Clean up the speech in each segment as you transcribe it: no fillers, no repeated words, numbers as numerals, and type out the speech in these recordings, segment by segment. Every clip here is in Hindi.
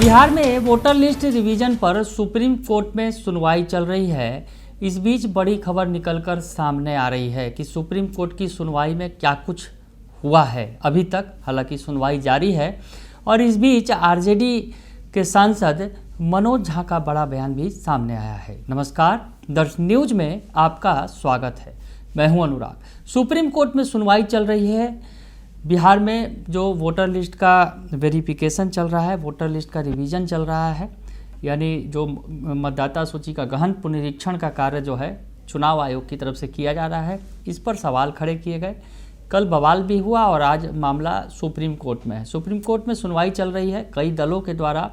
बिहार में वोटर लिस्ट रिवीजन पर सुप्रीम कोर्ट में सुनवाई चल रही है। इस बीच बड़ी खबर निकलकर सामने आ रही है कि सुप्रीम कोर्ट की सुनवाई में क्या कुछ हुआ है अभी तक। हालांकि सुनवाई जारी है और इस बीच आरजेडी के सांसद मनोज झा का बड़ा बयान भी सामने आया है। नमस्कार, दर्श न्यूज में आपका स्वागत है। मैं हूं अनुराग। सुप्रीम कोर्ट में सुनवाई चल रही है। बिहार में जो वोटर लिस्ट का वेरिफिकेशन चल रहा है, वोटर लिस्ट का रिवीजन चल रहा है, यानी जो मतदाता सूची का गहन पुनरीक्षण का कार्य जो है चुनाव आयोग की तरफ से किया जा रहा है, इस पर सवाल खड़े किए गए। कल बवाल भी हुआ और आज मामला सुप्रीम कोर्ट में है। सुप्रीम कोर्ट में सुनवाई चल रही है। कई दलों के द्वारा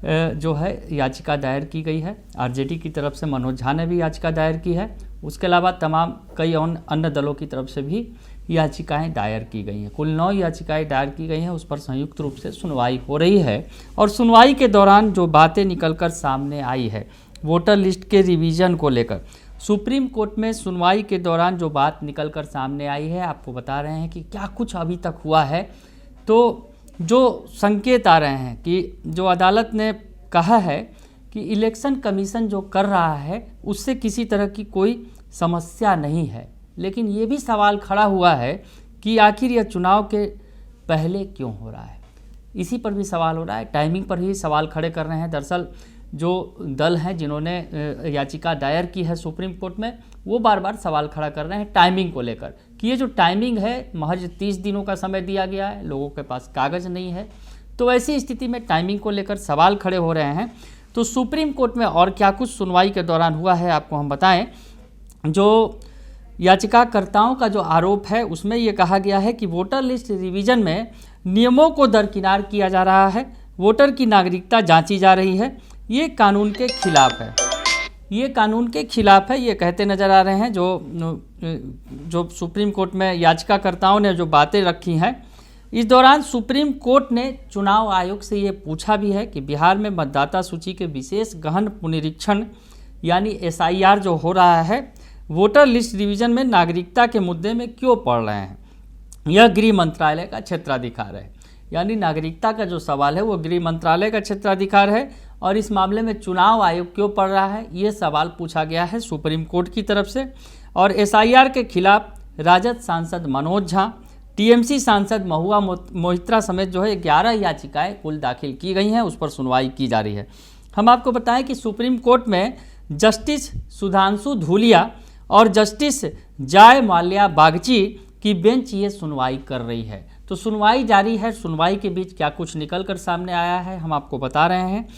जो है याचिका दायर की गई है। आरजेडी की तरफ से मनोज झा ने भी याचिका दायर की है। उसके अलावा तमाम कई अन्य दलों की तरफ से भी याचिकाएं दायर की गई हैं। कुल 9 याचिकाएं दायर की गई हैं। उस पर संयुक्त रूप से सुनवाई हो रही है और सुनवाई के दौरान जो बातें निकलकर सामने आई है वोटर लिस्ट के रिवीजन को लेकर, सुप्रीम कोर्ट में सुनवाई के दौरान जो बात निकलकर सामने आई है, आपको बता रहे हैं कि क्या कुछ अभी तक हुआ है। तो जो संकेत आ रहे हैं कि जो अदालत ने कहा है कि इलेक्शन कमीशन जो कर रहा है उससे किसी तरह की कोई समस्या नहीं है, लेकिन ये भी सवाल खड़ा हुआ है कि आखिर यह चुनाव के पहले क्यों हो रहा है। इसी पर भी सवाल हो रहा है, टाइमिंग पर ही सवाल खड़े कर रहे हैं। दरअसल जो दल हैं जिन्होंने याचिका दायर की है सुप्रीम कोर्ट में, वो बार बार सवाल खड़ा कर रहे हैं टाइमिंग को लेकर कि ये जो टाइमिंग है, महज 30 दिनों का समय दिया गया है, लोगों के पास कागज़ नहीं है। तो ऐसी स्थिति में टाइमिंग को लेकर सवाल खड़े हो रहे हैं। तो सुप्रीम कोर्ट में और क्या कुछ सुनवाई के दौरान हुआ है आपको हम बताएं। जो याचिकाकर्ताओं का जो आरोप है उसमें ये कहा गया है कि वोटर लिस्ट रिवीजन में नियमों को दरकिनार किया जा रहा है, वोटर की नागरिकता जांची जा रही है, ये कानून के खिलाफ है। ये कानून के खिलाफ है, ये कहते नज़र आ रहे हैं जो सुप्रीम कोर्ट में याचिकाकर्ताओं ने जो बातें रखी हैं। इस दौरान सुप्रीम कोर्ट ने चुनाव आयोग से ये पूछा भी है कि बिहार में मतदाता सूची के विशेष गहन पुनरीक्षण यानी SIR जो हो रहा है, वोटर लिस्ट रिवीजन में नागरिकता के मुद्दे में क्यों पड़ रहे हैं। यह गृह मंत्रालय का क्षेत्राधिकार है, यानी नागरिकता का जो सवाल है वो गृह मंत्रालय का क्षेत्राधिकार है और इस मामले में चुनाव आयोग क्यों पड़ रहा है, ये सवाल पूछा गया है सुप्रीम कोर्ट की तरफ से। और SIR के खिलाफ राजद सांसद मनोज झा, TMC सांसद महुआ मोहित्रा समेत जो है 11 याचिकाएं कुल दाखिल की गई हैं, उस पर सुनवाई की जा रही है। हम आपको बताएं कि सुप्रीम कोर्ट में जस्टिस सुधांशु धूलिया और जस्टिस जय माल्या बागची की बेंच ये सुनवाई कर रही है। तो सुनवाई जारी है। सुनवाई के बीच क्या कुछ निकलकर सामने आया है हम आपको बता रहे हैं।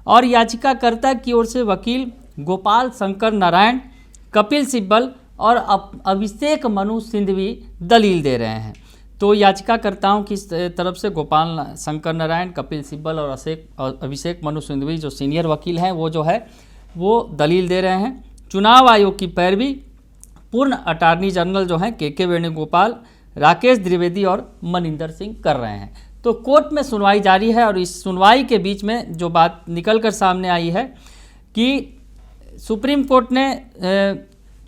और याचिकाकर्ता की ओर से वकील गोपाल शंकर नारायण, कपिल सिब्बल और अभिषेक मनु सिंघवी दलील दे रहे हैं। तो याचिकाकर्ताओं की तरफ से गोपाल शंकर नारायण, कपिल सिब्बल और अभिषेक मनु सिंघवी जो सीनियर वकील हैं वो जो है वो दलील दे रहे हैं। चुनाव आयोग की पैरवी पूर्ण अटॉर्नी जनरल जो हैं KK वेणुगोपाल, राकेश द्विवेदी और मनिंदर सिंह कर रहे हैं। तो कोर्ट में सुनवाई जारी है और इस सुनवाई के बीच में जो बात निकलकर सामने आई है कि सुप्रीम कोर्ट ने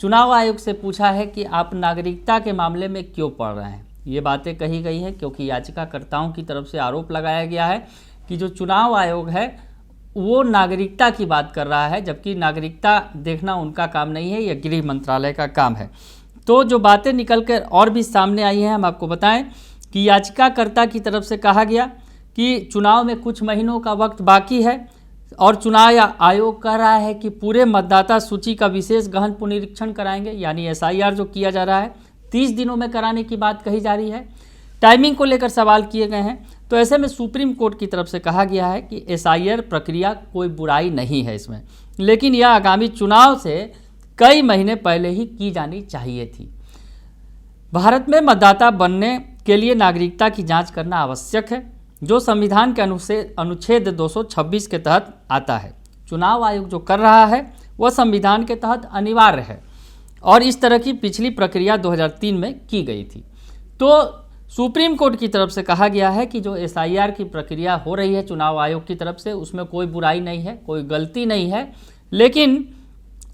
चुनाव आयोग से पूछा है कि आप नागरिकता के मामले में क्यों पड़ रहे हैं। ये बातें कही गई हैं क्योंकि याचिकाकर्ताओं की तरफ से आरोप लगाया गया है कि जो चुनाव आयोग है वो नागरिकता की बात कर रहा है, जबकि नागरिकता देखना उनका काम नहीं है, यह गृह मंत्रालय का काम है। तो जो बातें निकल कर और भी सामने आई हैं हम आपको बताएं कि याचिकाकर्ता की तरफ से कहा गया कि चुनाव में कुछ महीनों का वक्त बाकी है और चुनाव आयोग कह रहा है कि पूरे मतदाता सूची का विशेष गहन पुनरीक्षण कराएंगे, यानी SIR जो किया जा रहा है 30 दिनों में कराने की बात कही जा रही है। टाइमिंग को लेकर सवाल किए गए हैं। तो ऐसे में सुप्रीम कोर्ट की तरफ से कहा गया है कि SIR प्रक्रिया कोई बुराई नहीं है इसमें, लेकिन यह आगामी चुनाव से कई महीने पहले ही की जानी चाहिए थी। भारत में मतदाता बनने के लिए नागरिकता की जांच करना आवश्यक है, जो संविधान के अनुच्छेद 226 के तहत आता है। चुनाव आयोग जो कर रहा है वह संविधान के तहत अनिवार्य है और इस तरह की पिछली प्रक्रिया 2003 में की गई थी। तो सुप्रीम कोर्ट की तरफ से कहा गया है कि जो SIR की प्रक्रिया हो रही है चुनाव आयोग की तरफ से, उसमें कोई बुराई नहीं है, कोई गलती नहीं है, लेकिन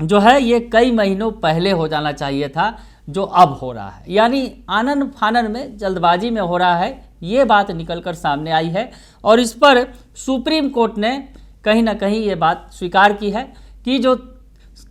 जो है ये कई महीनों पहले हो जाना चाहिए था। जो अब हो रहा है, यानी आनन फानन में, जल्दबाजी में हो रहा है, ये बात निकलकर सामने आई है। और इस पर सुप्रीम कोर्ट ने कहीं ना कहीं ये बात स्वीकार की है कि जो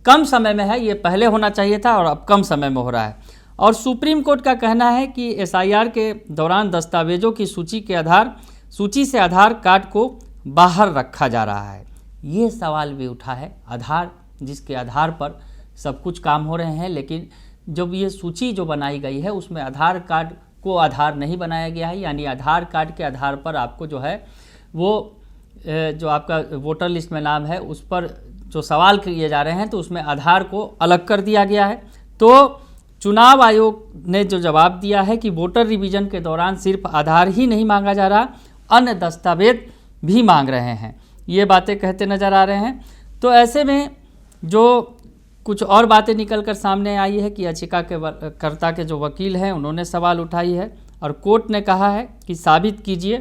कम समय में है ये पहले होना चाहिए था और अब कम समय में हो रहा है। और सुप्रीम कोर्ट का कहना है कि एसआईआर के दौरान दस्तावेजों की सूची से आधार कार्ड को बाहर रखा जा रहा है। ये सवाल भी उठा है, आधार जिसके आधार पर सब कुछ काम हो रहे हैं, लेकिन जब ये सूची जो बनाई गई है उसमें आधार कार्ड को आधार नहीं बनाया गया है, यानी आधार कार्ड के आधार पर आपको जो है वो जो आपका वोटर लिस्ट में नाम है उस पर जो सवाल किए जा रहे हैं तो उसमें आधार को अलग कर दिया गया है। तो चुनाव आयोग ने जो जवाब दिया है कि वोटर रिवीजन के दौरान सिर्फ आधार ही नहीं मांगा जा रहा, अन्य दस्तावेज भी मांग रहे हैं, ये बातें कहते नज़र आ रहे हैं। तो ऐसे में जो कुछ और बातें निकल कर सामने आई है कि याचिका के कर्ता के जो वकील हैं उन्होंने सवाल उठाई है और कोर्ट ने कहा है कि साबित कीजिए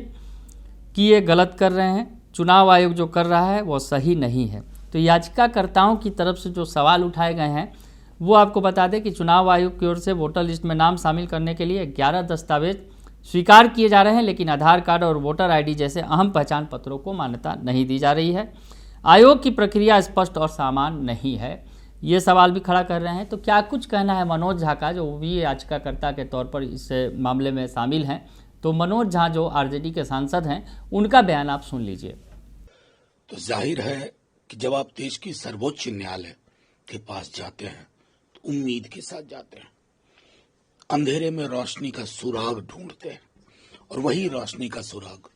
कि ये गलत कर रहे हैं, चुनाव आयोग जो कर रहा है वो सही नहीं है। तो याचिकाकर्ताओं की तरफ से जो सवाल उठाए गए हैं वो आपको बता दें कि चुनाव आयोग की ओर से वोटर लिस्ट में नाम शामिल करने के लिए 11 दस्तावेज स्वीकार किए जा रहे हैं, लेकिन आधार कार्ड और वोटर आईडी जैसे अहम पहचान पत्रों को मान्यता नहीं दी जा रही है। आयोग की प्रक्रिया स्पष्ट और सामान्य नहीं है, ये सवाल भी खड़ा कर रहे हैं। तो क्या कुछ कहना है मनोज झा का, जो भी याचिकाकर्ता के तौर पर इस मामले में शामिल हैं। तो मनोज झा जो आरजेडी के सांसद हैं, उनका बयान आप सुन लीजिए। तो जाहिर है कि जब आप देश की सर्वोच्च न्यायालय के पास जाते हैं तो उम्मीद के साथ जाते हैं, अंधेरे में रोशनी का सुराग ढूंढते हैं, और वही रोशनी का सुराग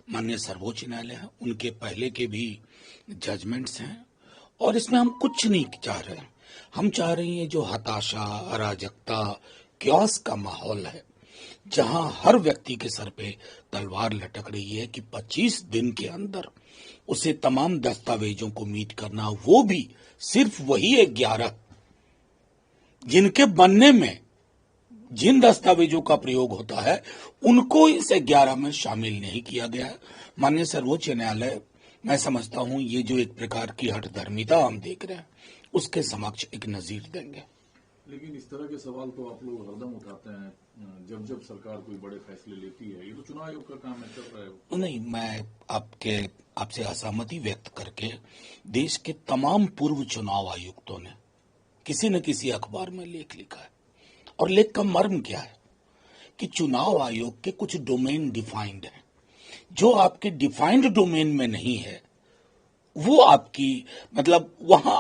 माननीय सर्वोच्च न्यायालय है, उनके पहले के भी जजमेंट्स हैं। और इसमें हम कुछ नहीं चाह रहे हैं, हम चाह रहे हैं जो हताशा, अराजकता, क्योस का माहौल है, जहां हर व्यक्ति के सर पे तलवार लटक रही है कि 25 दिन के अंदर उसे तमाम दस्तावेजों को मीट करना, वो भी सिर्फ वही 11 जिनके बनने में जिन दस्तावेजों का प्रयोग होता है उनको इस 11 में शामिल नहीं किया गया है। माननीय सर्वोच्च न्यायालय, मैं समझता हूं ये जो एक प्रकार की हठधर्मिता हम देख रहे हैं उसके समक्ष एक नजीर देंगे। लेकिन इस तरह के सवाल तो आप लोग हरदम उठाते हैं जब जब सरकार कोई बड़े फैसले लेती है, ये तो चुनाव आयोग का काम है, चल रहा है। नहीं, मैं आपसे असहमति व्यक्त करके, देश के तमाम पूर्व चुनाव आयुक्तों ने किसी न किसी अखबार में लेख लिखा है, और लेख का मर्म क्या है कि चुनाव आयोग के कुछ डोमेन डिफाइंड हैं, जो आपके डिफाइंड डोमेन में नहीं है वो आपकी मतलब वहां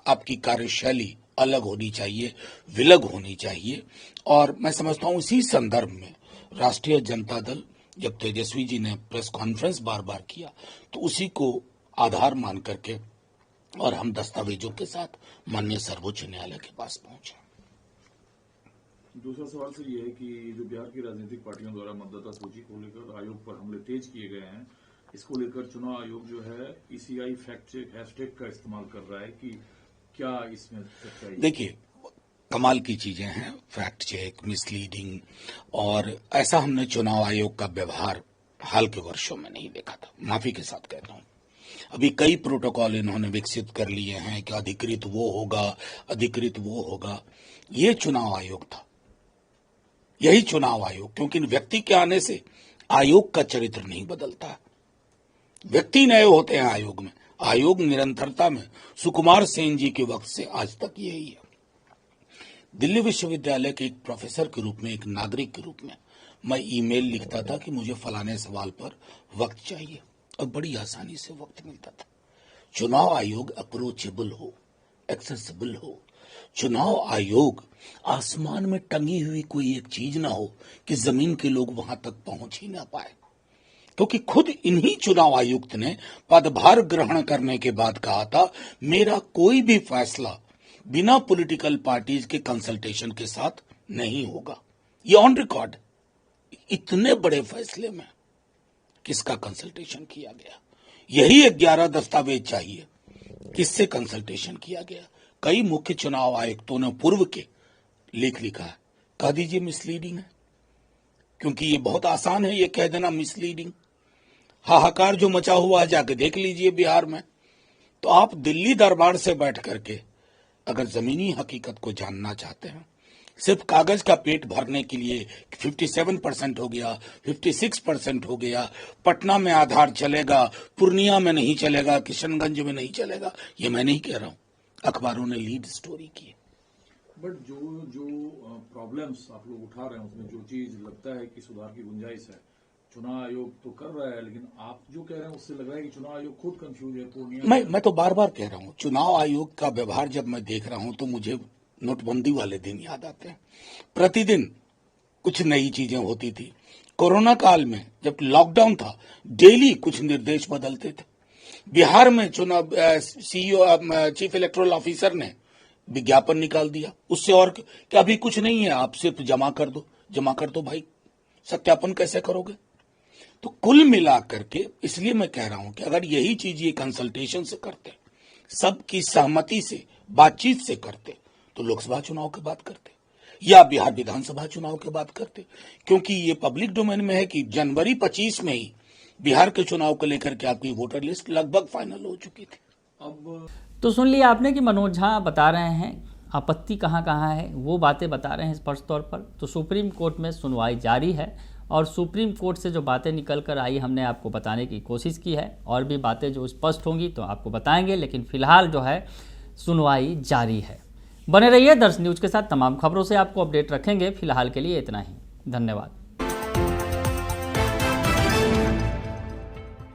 आपकी कार्यशैली अलग होनी चाहिए, विलग होनी चाहिए। और मैं समझता हूं इसी संदर्भ में राष्ट्रीय जनता दल, जब तेजस्वी जी ने प्रेस कॉन्फ्रेंस बार बार किया तो उसी को आधार मान करके और हम दस्तावेजों के साथ माननीय सर्वोच्च न्यायालय के पास पहुंचे। दूसरा सवाल सर ये है कि जो बिहार की राजनीतिक पार्टियों द्वारा मतदाता सूची को लेकर आयोग पर हमले तेज किए गए हैं, इसको लेकर चुनाव आयोग जो है ECI फैक्ट चेक हैशटैग का इस्तेमाल कर रहा है, कि क्या इसमें सच्चाई? देखिए, कमाल की चीजें हैं फैक्ट चेक, मिसलीडिंग, और ऐसा हमने चुनाव आयोग का व्यवहार हाल के वर्षों में नहीं देखा था, माफी के साथ कहता हूं। अभी कई प्रोटोकॉल इन्होंने विकसित कर लिए हैं कि अधिकृत वो होगा, अधिकृत वो होगा। ये चुनाव आयोग था, यही चुनाव आयोग, क्योंकि व्यक्ति के आने से आयोग का चरित्र नहीं बदलता, व्यक्ति नए होते हैं आयोग में। आयोग निरंतरता में सुकुमार सेन जी के वक्त से आज तक यही है। दिल्ली विश्वविद्यालय के एक प्रोफेसर के रूप में, एक नागरिक के रूप में मैं ईमेल लिखता था कि मुझे फलाने सवाल पर वक्त चाहिए, और बड़ी आसानी से वक्त मिलता था। चुनाव आयोग अप्रोचेबल हो, एक्सेसिबल हो, चुनाव आयोग आसमान में टंगी हुई कोई एक चीज ना हो कि जमीन के लोग वहां तक पहुंच ही ना पाए। क्योंकि खुद इन्हीं चुनाव आयुक्त ने पदभार ग्रहण करने के बाद कहा था, मेरा कोई भी फैसला बिना पॉलिटिकल पार्टीज के कंसल्टेशन के साथ नहीं होगा। ये ऑन रिकॉर्ड। इतने बड़े फैसले में किसका कंसल्टेशन किया गया? यही 11 दस्तावेज चाहिए, किससे कंसल्टेशन किया गया? कई मुख्य चुनाव आयुक्तों ने पूर्व के लेख लिखा है, कह दीजिए मिसलीडिंग है, क्योंकि ये बहुत आसान है ये कह देना मिसलीडिंग। हाहाकार जो मचा हुआ है जाके देख लीजिए बिहार में। तो आप दिल्ली दरबार से बैठ करके अगर जमीनी हकीकत को जानना चाहते हैं, सिर्फ कागज का पेट भरने के लिए 57% हो गया, 56% हो गया, पटना में आधार चलेगा, पूर्णिया में नहीं चलेगा, किशनगंज में नहीं चलेगा, ये मैं नहीं कह रहा हूं, अखबारों ने लीड स्टोरी की है। बट जो प्रॉब्लम्स आप लोग उठा रहे हैं उसमें जो चीज लगता है कि सुधार की गुंजाइश है, चुनाव आयोग तो कर रहा है, लेकिन आप जो कह रहे हैं उससे लग रहा है कि चुनाव आयोग खुद कंफ्यूज है। पूर्णिया मैं तो बार बार कह रहा हूं, चुनाव आयोग का व्यवहार जब मैं देख रहा हूं तो मुझे नोटबंदी वाले दिन याद आते हैं। प्रतिदिन कुछ नई चीजें होती थी। कोरोना काल में जब लॉकडाउन था, डेली कुछ निर्देश बदलते थे। बिहार में चुनाव सीईओ चीफ इलेक्टोरल ऑफिसर ने विज्ञापन निकाल दिया, उससे और क्या भी कुछ नहीं है, आप सिर्फ जमा कर दो भाई, सत्यापन कैसे करोगे? तो कुल मिलाकर के इसलिए मैं कह रहा हूं कि अगर यही चीज ये कंसल्टेशन से करते, सबकी सहमति से, बातचीत से करते, तो लोकसभा चुनाव की बात करते या बिहार विधानसभा चुनाव की बात करते, क्योंकि ये पब्लिक डोमेन में है कि जनवरी 25 में ही बिहार के चुनाव को लेकर के आपकी वोटर लिस्ट लगभग फाइनल हो चुकी थी। अब तो सुन लिया आपने कि मनोज झा बता रहे हैं आपत्ति कहाँ कहाँ है, वो बातें बता रहे हैं स्पष्ट तौर पर। तो सुप्रीम कोर्ट में सुनवाई जारी है और सुप्रीम कोर्ट से जो बातें निकल कर आई हमने आपको बताने की कोशिश की है, और भी बातें जो स्पष्ट होंगी तो आपको बताएंगे, लेकिन फिलहाल जो है सुनवाई जारी है। बने रहिए दर्श न्यूज़ के साथ, तमाम खबरों से आपको अपडेट रखेंगे। फिलहाल के लिए इतना ही, धन्यवाद।